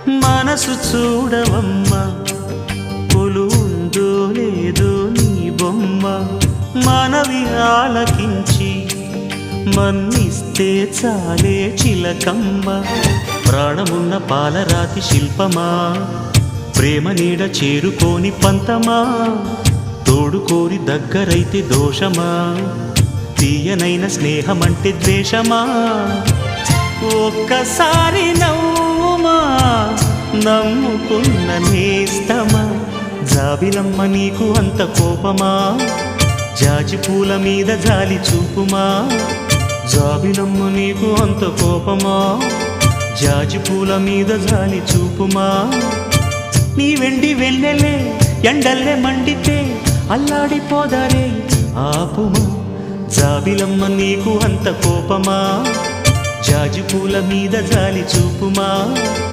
మనసు చూడవమ్మా, కొలువుందో లేదో నీ బొమ్మ. మనవి ఆలకించి మన్నిస్తే చాలే చిలకమ్మ. ప్రాణమున్న పాలరాతి శిల్పమా, ప్రేమ నీడ చేరుకోని పంతమా. తోడుకోరి దగ్గరైతే దోషమా, తీయనైన స్నేహమంటే ద్వేషమా. ఒక్కసారి నవ్వుమా, నమ్ముకున్న నేస్తమా. జాబిలమ్మ నీకు అంత కోపమా, జాజి పూల మీద జాలి చూపుమా. జాబిలమ్మ నీకు అంత కోపమా, జాజి పూల మీద జాలి చూపుమా. నీ వెండి వెన్నెలే ఎండల్లే మండితే అల్లాడిపోదారే ఆపుమా. జాబిలమ్మ నీకు అంత కోపమా, జాజి పూల మీద జాలి చూపుమా.